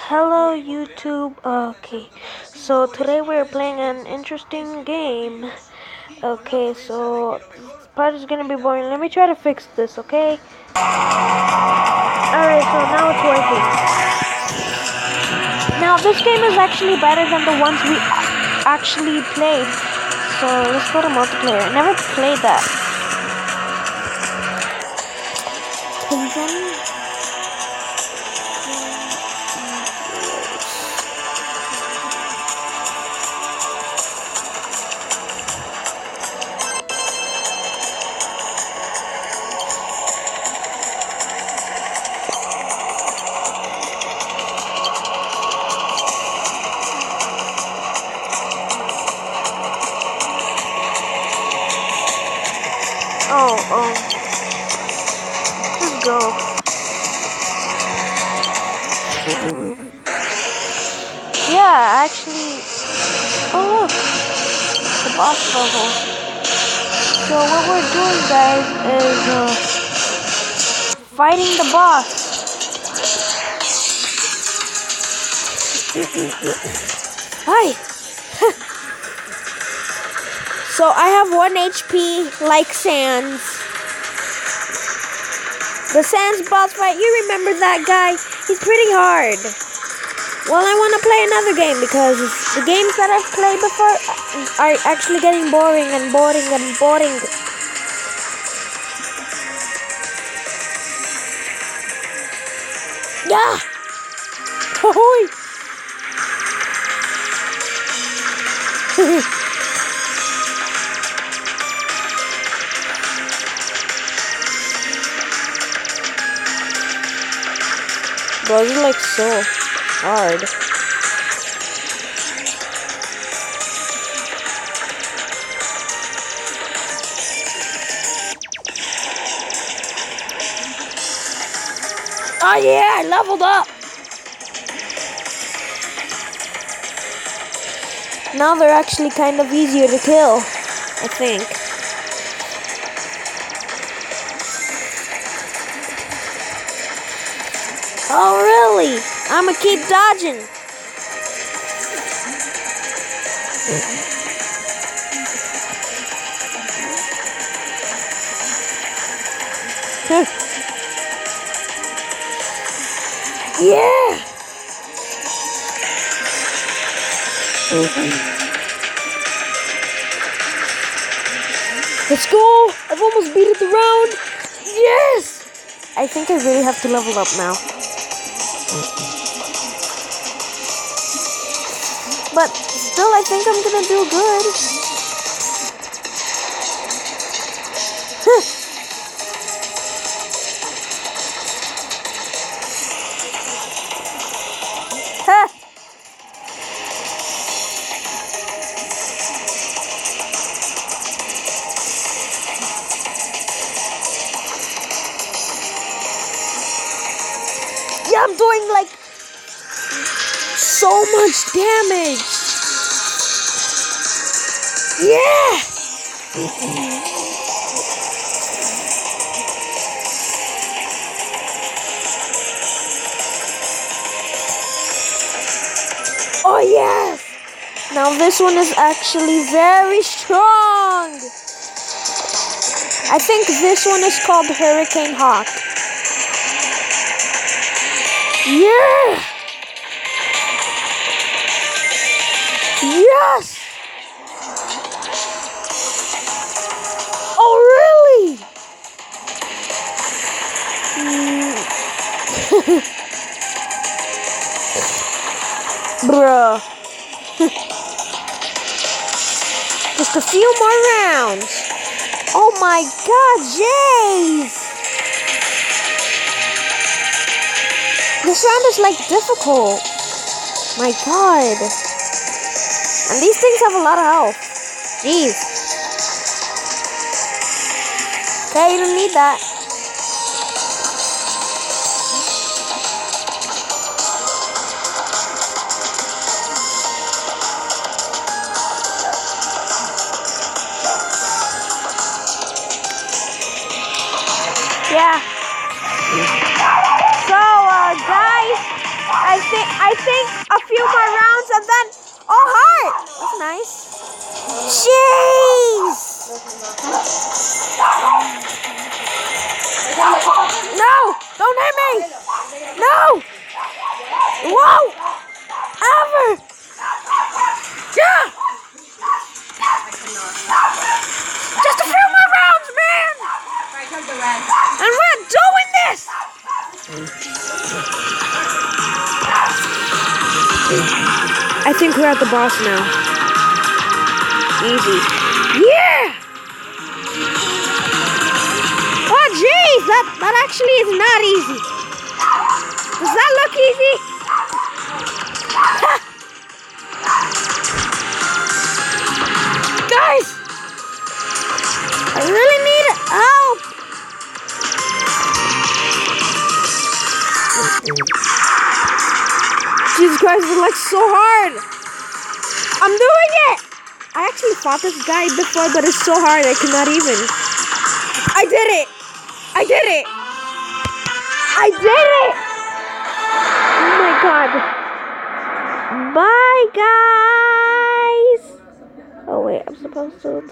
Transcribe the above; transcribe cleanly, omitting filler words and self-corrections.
Hello YouTube. Okay, so today we're playing an interesting game. Okay, so this part is gonna be boring. Let me try to fix this, okay? Alright, so now it's working. Now this game is actually better than the ones we actually played. So let's go to multiplayer. I never played that. Let's go. Yeah, actually, oh look, the boss level. So what we're doing, guys, is fighting the boss. Hi. So I have 1 HP like Sans. The Sans boss fight, you remember that guy? He's pretty hard. Well, I want to play another game because the games that I've played before are actually getting boring and boring and boring. Yeah! Ahoy! Bro, this is like so hard. Oh yeah, I leveled up! Now they're actually kind of easier to kill, I think. Oh really? I'ma keep dodging. Yeah! Let's go! I've almost beat it the round! Yes! I think I really have to level up now. But still, I think I'm gonna do good. Yeah, I'm doing like so much damage. Yeah. Oh yes. Now this one is actually very strong. I think this one is called Hurricane Hawk. Yeah! Yes! Oh, really? Bruh. Just a few more rounds. Oh my god, jeez! This round is like difficult. My god. And these things have a lot of health. Jeez. Okay, you don't need that. Yeah. So, guys, I I think we're at the boss now. Easy. Yeah! Oh jeez, that actually is not easy. Does that look easy? Guys! I really need help! Jesus Christ, it looks so hard! I'm doing it! I actually fought this guy before, but it's so hard I cannot even. I did it! I did it! I did it! Oh my god. Bye, guys! Oh wait, I'm supposed to...